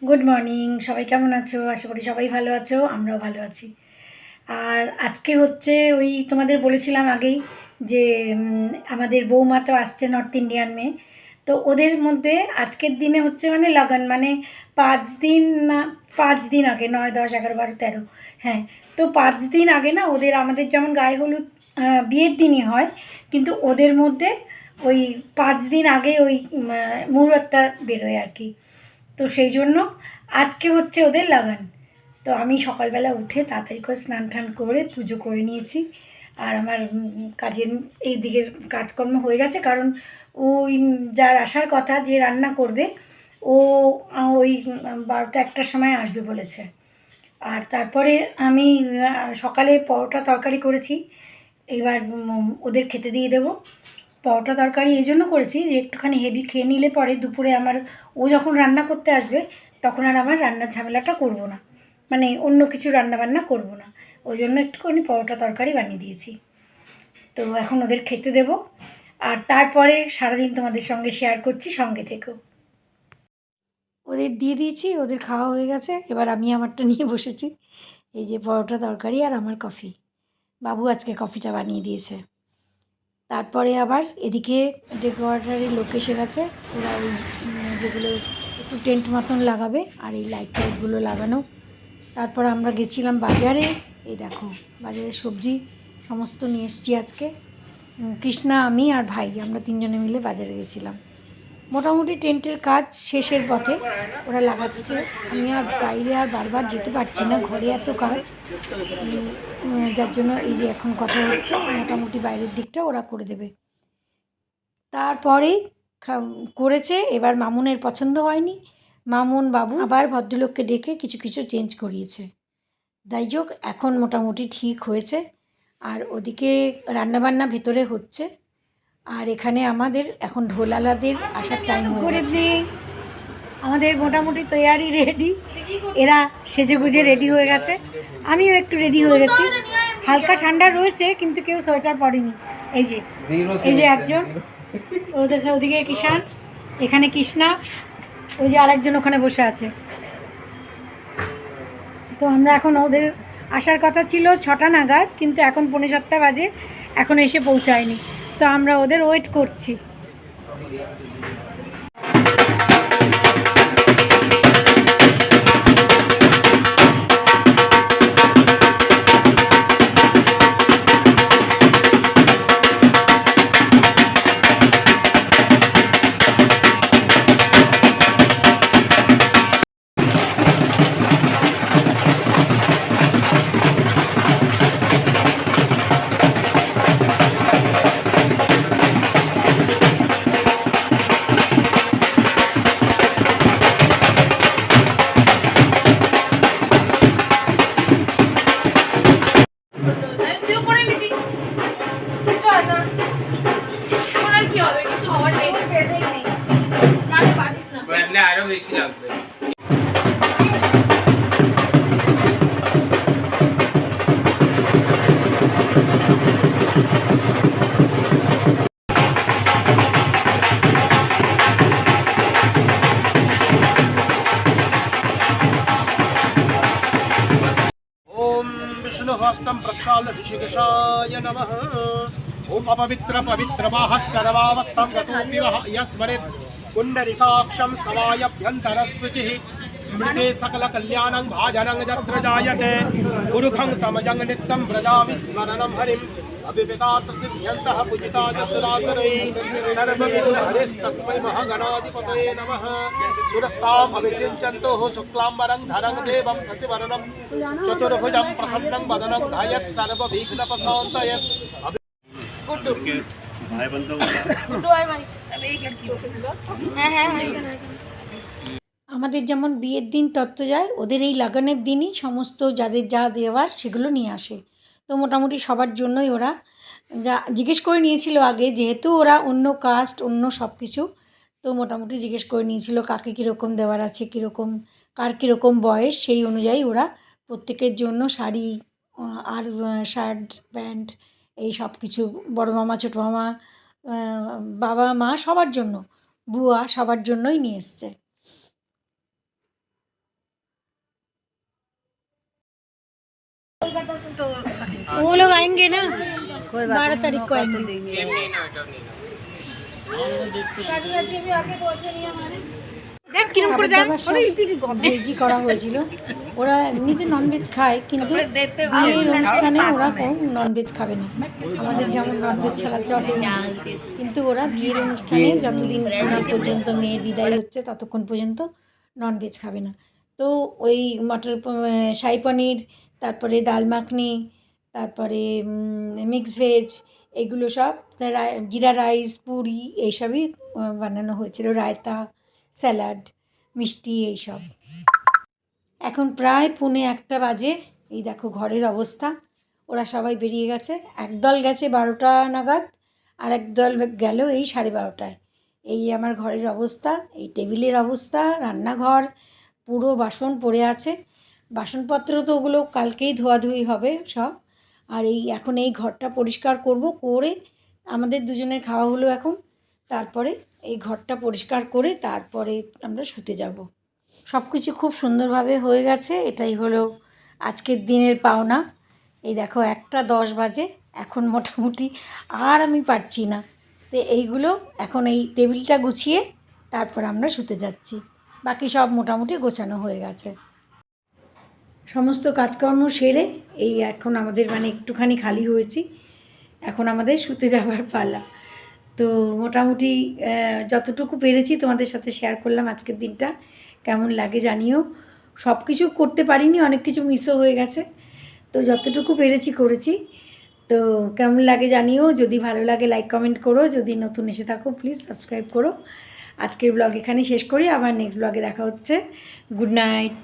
Good morning, সবাই কেমন আছো? আশা করি সবাই ভালো আছো, আমরাও ভালো আছি। আর আজকে হচ্ছে ওই তোমাদের বলেছিলাম আগেই যে আমাদের বৌমা তো আসছে, নর্থ ইন্ডিয়ান মেয়ে। তো ওদের মধ্যে আজকের দিনে হচ্ছে মানে লগন, মানে 5 দিন না, 5 দিন আগে, 9, 10, 11, 12, 13, হ্যাঁ। তো 5 দিন আগে না ওদের, আমাদের যেমন গায়ে হলুদ বিয়ের দিনই হয়, কিন্তু ওদের মধ্যে ওই 5 দিন আগে ওই মুহূর্তটা বেরোয় আর কি। তো সেই জন্য আজকে হচ্ছে ওদের লাগান। তো আমি সকালবেলা উঠে তাড়াতাড়ি করে স্নান টান করে পুজো করে নিয়েছি। আর আমার কাজের এই দিকের কাজকর্ম হয়ে গেছে, কারণ ওই যার আসার কথা, যে রান্না করবে, ও ওই 12টা 1টার সময় আসবে বলেছে। আর তারপরে আমি সকালে পরোটা তরকারি করেছি, এবার ওদের খেতে দিয়ে দেবো। পরোটা তরকারি এই জন্য করেছি যে একটুখানি হেভি খেয়ে নিলে পরে দুপুরে আমার, ও যখন রান্না করতে আসবে তখন আর আমার রান্নার ঝামেলাটা করব না, মানে অন্য কিছু রান্নাবান্না করব না। ওই জন্য একটুখানি পরোটা তরকারি বানিয়ে দিয়েছি। তো এখন ওদের খেতে দেবো, আর তারপরে সারাদিন তোমাদের সঙ্গে শেয়ার করছি, সঙ্গে থেকেও। ওদের দিয়ে দিয়েছি, ওদের খাওয়া হয়ে গেছে, এবার আমি আমারটা নিয়ে বসেছি। এই যে পরোটা তরকারি আর আমার কফি, বাবু আজকে কফিটা বানিয়ে দিয়েছে। তারপরে আবার এদিকে ডেকোরেটরের লোক এসে গেছে, ওরা ওই যেগুলো একটু টেন্ট মতন লাগাবে, আর এই লাইট টাইটগুলো লাগানো। তারপর আমরা গেছিলাম বাজারে, এই দেখো বাজারে সবজি সমস্ত নিয়ে এসেছি আজকে। কৃষ্ণা, আমি আর ভাই, আমরা 3জনে মিলে বাজারে গেছিলাম। মোটামুটি টেন্টের কাজ শেষের পথে, ওরা লাগাচ্ছে। আমি আর বাইরে আর বারবার যেতে পারছি না, ঘরে এত কাজ, যার জন্য এই যে এখন কথা হচ্ছে, মোটামুটি বাইরের দিকটা ওরা করে দেবে। তারপরেই করেছে, এবার মামুনের পছন্দ হয়নি, মামুন বাবু আবার ভদ্রলোককে ডেকে কিছু কিছু চেঞ্জ করিয়েছে। যাই হোক, এখন মোটামুটি ঠিক হয়েছে। আর ওদিকে রান্নাবান্না ভেতরে হচ্ছে, আর এখানে আমাদের এখন ঢোলালাদের আসার টাইম হয়ে গেছে। আমাদের মোটামুটি তৈয়ারি রেডি, এরা সেজেগুজে রেডি হয়ে গেছে, আমিও একটু রেডি হয়ে গেছি। হালকা ঠান্ডা রয়েছে কিন্তু কেউ সোয়েটার পরেনি। এই যে একজন, ওদিকে কিষান, এখানে কৃষ্ণা, ওই যে আরেকজন ওখানে বসে আছে। তো আমরা এখন, ওদের আসার কথা ছিল 6টা নাগাদ, কিন্তু এখন 6:45 বাজে, এখন এসে পৌঁছায়নি। তো আমরা ওদের ওয়েট করছি। আরো বেশি লাগবে। ओम विष्णुहस्तं प्रक्षाल्य ऋषिकेशाय नमः। ओम अपवित्र पवित्र सर्वावस्थं गतोऽपि यस्मरेत् पुण्डरीकाक्षं समायभ्यन्तरस्वचिः स्मृते सकलकल्याणं भाजनं यत्र जायते पुरुखं तमजं नित्यं व्रजामि स्मरणं हरिम् अभिविकातसिद्ध्यन्तः पूजिता चतुरासुरैः सर्वविघ्नहरेस्तस्मै महागणाधिपतये नमः। सुरस्ताम् अभिषिञ्चन्तोः शुक्लाम्बरं धरं देवं शशिवर्णं चतुर्भुजं प्रसन्नं वदनं ध्यायत् सर्वविघ्नोपशान्तये। আমাদের যেমন বিয়ের দিন তত্ত্ব যায়, ওদের এই লাগানের দিনই সমস্ত যাদের যা দেওয়ার সেগুলো নিয়ে আসে। তো মোটামুটি সবার জন্যই ওরা যা জিজ্ঞেস করে নিয়েছিল আগে, যেহেতু ওরা অন্য কাস্ট, অন্য সব কিছু, তো মোটামুটি জিজ্ঞেস করে নিয়েছিল কাকে কীরকম দেওয়ার আছে, কীরকম কার কীরকম বয়স সেই অনুযায়ী ওরা প্রত্যেকের জন্য শাড়ি আর শার্ট প্যান্ট এই সব কিছু বড় মামা ছোটো মামা বাবা মা সবার জন্য বুয়া সবার জন্যই নিয়ে এসছে। वो लोग आएंगे ना 12 तारीख को आएंगे। দেখ কিরম করে ভেজি করা হয়েছিল। ওরা এমনিতে ননভেজ খায় কিন্তু বিয়ের অনুষ্ঠানে ওরা কম ননভেজ খাবে না। আমাদের যেমন ননভেজ ছাড়া চলে, কিন্তু ওরা বিয়ের অনুষ্ঠানে যতদিন না পর্যন্ত মেয়ের বিদায় হচ্ছে ততক্ষণ পর্যন্ত ননভেজ খাবে না। তো ওই মটর শাহী পনির, তারপরে ডাল মাখনি, তারপরে মিক্স ভেজ, এগুলো সব জিরা রাইস, পুরি এইসবই বানানো হয়েছিল, রায়তা, স্যালাড, মিষ্টি এইসব। এখন প্রায় 1:45 বাজে। এই দেখো ঘরের অবস্থা, ওরা সবাই বেরিয়ে গেছে। একদল গেছে 12টা নাগাদ, আর একদল গেল এই 12:30টায়। এই আমার ঘরের অবস্থা, এই টেবিলের অবস্থা, রান্নাঘর পুরো বাসন পড়ে আছে। বাসনপত্র তো ওগুলো কালকেই ধোয়াধুয়ি হবে সব। আর এখন এই ঘরটা পরিষ্কার করব, করে আমাদের দুজনের খাওয়া হলো এখন, তারপরে এই ঘরটা পরিষ্কার করে তারপরে আমরা শুতে যাব। সব কিছু খুব সুন্দরভাবে হয়ে গেছে। এটাই হলো আজকের দিনের পাওনা। এই দেখো 1:10 বাজে, এখন মোটামুটি আর আমি পারছি না। তো এইগুলো এখন এই টেবিলটা গুছিয়ে তারপর আমরা শুতে যাচ্ছি। বাকি সব মোটামুটি গোছানো হয়ে গেছে। সমস্ত কাজকর্ম সেরে এই এখন আমাদের একটুখানি খালি হয়েছি, এখন আমাদের শুতে যাওয়ার পালা। তো মোটামুটি যতটুকু পেরেছি তোমাদের সাথে শেয়ার করলাম আজকের দিনটা। কেমন লাগে জানিও। সব কিছু করতে পারিনি, অনেক কিছু মিসও হয়ে গেছে, তো যতটুকু পেরেছি করেছি। তো কেমন লাগে জানিও। যদি ভালো লাগে লাইক কমেন্ট করো, যদি নতুন এসে থাকো প্লিজ সাবস্ক্রাইব করো। আজকের ব্লগ এখানেই শেষ করি, আবার নেক্সট ব্লগে দেখা হচ্ছে। Good night.